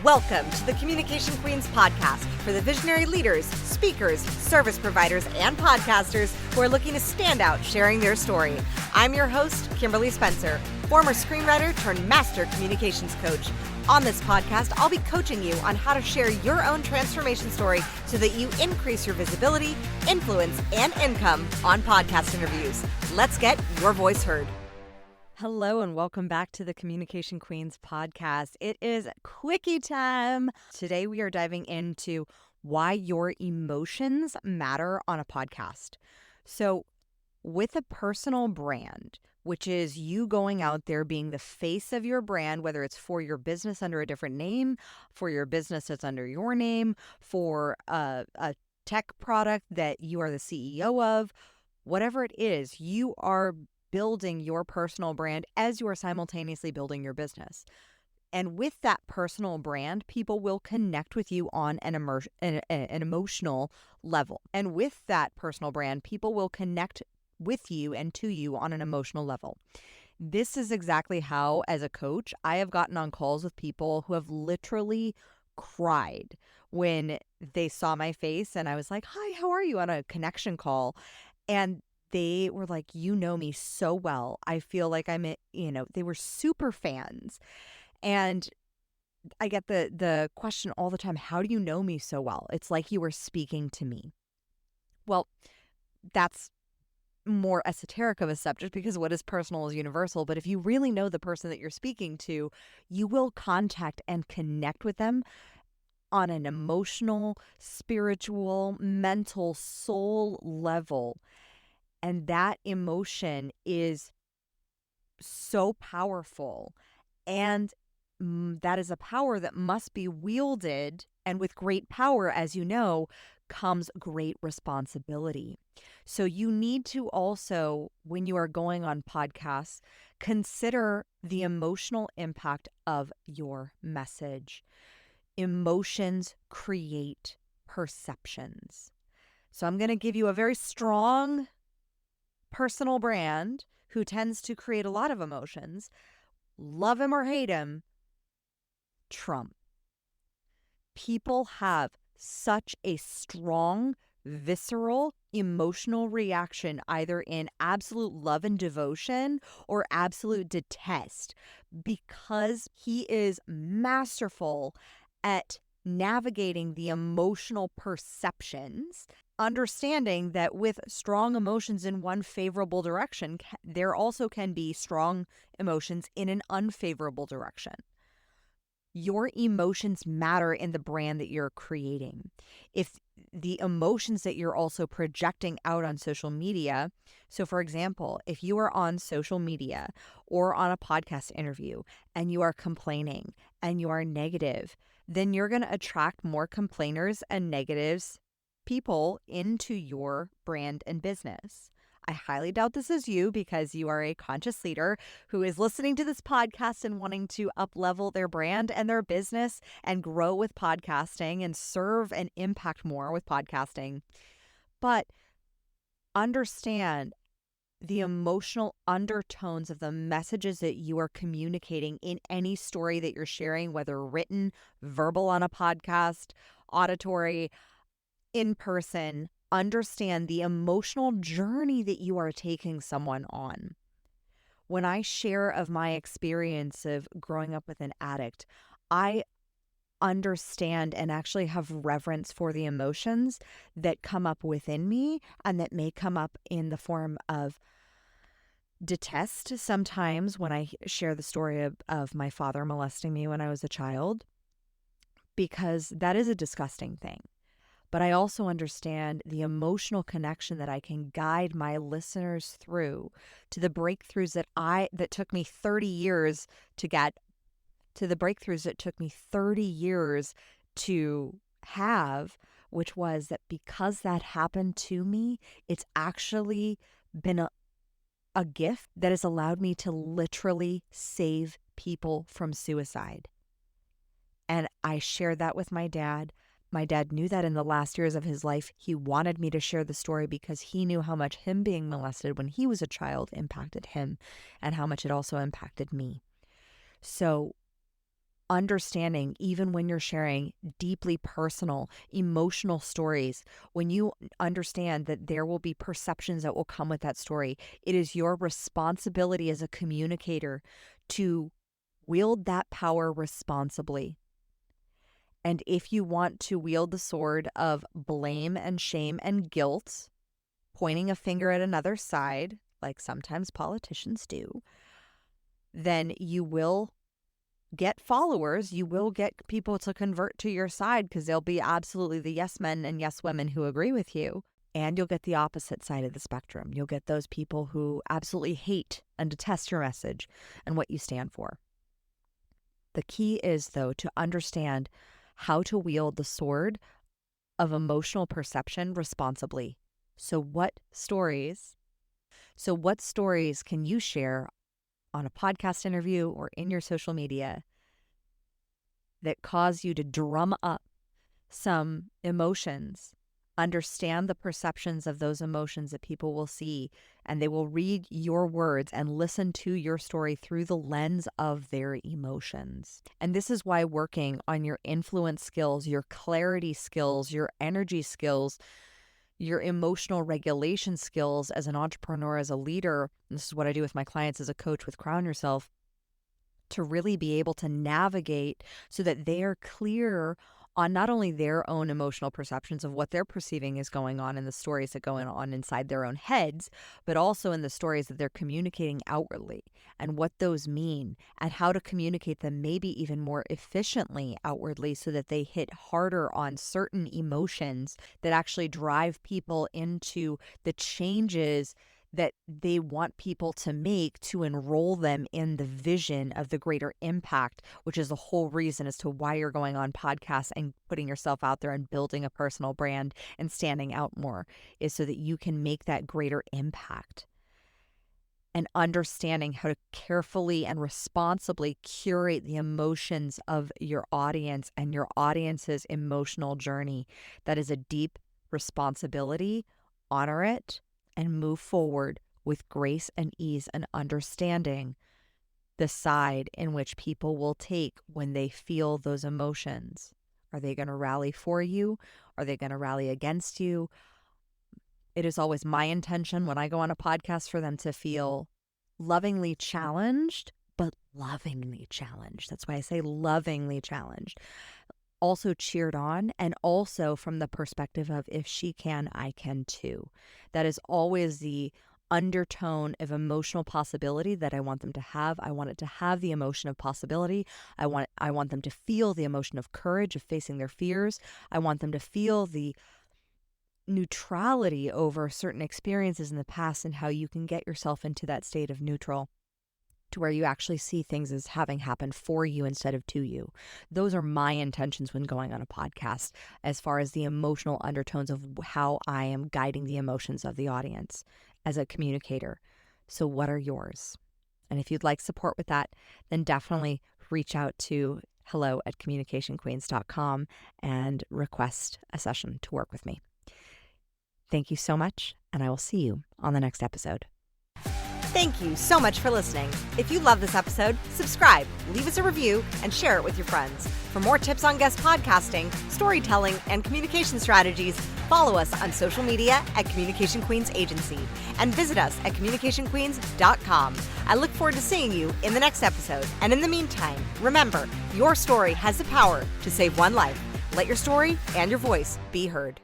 Welcome to the Communication Queens podcast for the visionary leaders, speakers, service providers, and podcasters who are looking to stand out sharing their story. I'm your host, Kimberly Spencer, former screenwriter turned master communications coach. On this podcast, I'll be coaching you on how to share your own transformation story so that you increase your visibility, influence, and income on podcast interviews. Let's get your voice heard. Hello and welcome back to the Communication Queens podcast. It is quickie time. Today we are diving into why your emotions matter on a podcast. So with a personal brand, which is you going out there being the face of your brand, whether it's for your business under a different name, for your business that's under your name, for a tech product that you are the CEO of, whatever it is, you are building your personal brand as you are simultaneously building your business. And with that personal brand, people will connect with you on an emotional level. And with that personal brand, people will connect with you and to you on an emotional level. This is exactly how, as a coach, I have gotten on calls with people who have literally cried when they saw my face and I was like, "Hi, how are you?" on a connection call. And they were like, "You know me so well. I feel like they were super fans." And I get the question all the time, "How do you know me so well? It's like you were speaking to me." Well, that's more esoteric of a subject because what is personal is universal. But if you really know the person that you're speaking to, you will contact and connect with them on an emotional, spiritual, mental, soul level. And that emotion is so powerful. And that is a power that must be wielded. And with great power, as you know, comes great responsibility. So you need to also, when you are going on podcasts, consider the emotional impact of your message. Emotions create perceptions. So I'm going to give you a very strong personal brand who tends to create a lot of emotions. Love him or hate him, Trump. People have such a strong, visceral, emotional reaction, either in absolute love and devotion or absolute detest, because he is masterful at navigating the emotional perceptions, understanding that with strong emotions in one favorable direction, there also can be strong emotions in an unfavorable direction. Your emotions matter in the brand that you're creating. If the emotions that you're also projecting out on social media, so for example, if you are on social media or on a podcast interview and you are complaining and you are negative, then you're going to attract more complainers and negatives people into your brand and business. I highly doubt this is you because you are a conscious leader who is listening to this podcast and wanting to up-level their brand and their business and grow with podcasting and serve and impact more with podcasting. But understand the emotional undertones of the messages that you are communicating in any story that you're sharing, whether written, verbal on a podcast, auditory, in person. Understand the emotional journey that you are taking someone on. When I share of my experience of growing up with an addict, I understand and actually have reverence for the emotions that come up within me and that may come up in the form of detest sometimes when I share the story of my father molesting me when I was a child, because that is a disgusting thing. But I also understand the emotional connection that I can guide my listeners through to the breakthroughs that took me 30 years to get, to the breakthroughs that took me 30 years to have, which was that because that happened to me, it's actually been a gift that has allowed me to literally save people from suicide. And I shared that with my dad. My dad knew that in the last years of his life. He wanted me to share the story because he knew how much him being molested when he was a child impacted him and how much it also impacted me. So understanding, even when you're sharing deeply personal, emotional stories, when you understand that there will be perceptions that will come with that story, it is your responsibility as a communicator to wield that power responsibly. And if you want to wield the sword of blame and shame and guilt, pointing a finger at another side, like sometimes politicians do, then you will get followers, you will get people to convert to your side because they'll be absolutely the yes men and yes women who agree with you. And you'll get the opposite side of the spectrum. You'll get those people who absolutely hate and detest your message and what you stand for. The key is, though, to understand how to wield the sword of emotional perception responsibly. So what stories can you share on a podcast interview or in your social media that cause you to drum up some emotions, understand the perceptions of those emotions that people will see, and they will read your words and listen to your story through the lens of their emotions. And this is why working on your influence skills, your clarity skills, your energy skills, your emotional regulation skills as an entrepreneur, as a leader, and this is what I do with my clients as a coach with Crown Yourself, to really be able to navigate so that they are clear on not only their own emotional perceptions of what they're perceiving is going on in the stories that go on inside their own heads, but also in the stories that they're communicating outwardly and what those mean and how to communicate them maybe even more efficiently outwardly so that they hit harder on certain emotions that actually drive people into the changes that they want people to make to enroll them in the vision of the greater impact, which is the whole reason as to why you're going on podcasts and putting yourself out there and building a personal brand and standing out more, is so that you can make that greater impact. And understanding how to carefully and responsibly curate the emotions of your audience and your audience's emotional journey. That is a deep responsibility. Honor it and move forward with grace and ease and understanding the side in which people will take when they feel those emotions. Are they going to rally for you? Are they going to rally against you? It is always my intention when I go on a podcast for them to feel lovingly challenged, but lovingly challenged. That's why I say lovingly challenged. Also cheered on, and also from the perspective of if she can, I can too. That is always the undertone of emotional possibility that I want them to have. I want it to have the emotion of possibility. I want them to feel the emotion of courage, of facing their fears. I want them to feel the neutrality over certain experiences in the past and how you can get yourself into that state of neutral, to where you actually see things as having happened for you instead of to you. Those are my intentions when going on a podcast, as far as the emotional undertones of how I am guiding the emotions of the audience as a communicator. So what are yours? And if you'd like support with that, then definitely reach out to hello@communicationqueens.com and request a session to work with me. Thank you so much, and I will see you on the next episode. Thank you so much for listening. If you love this episode, subscribe, leave us a review, and share it with your friends. For more tips on guest podcasting, storytelling, and communication strategies, follow us on social media at Communication Queens Agency and visit us at communicationqueens.com. I look forward to seeing you in the next episode. And in the meantime, remember, your story has the power to save one life. Let your story and your voice be heard.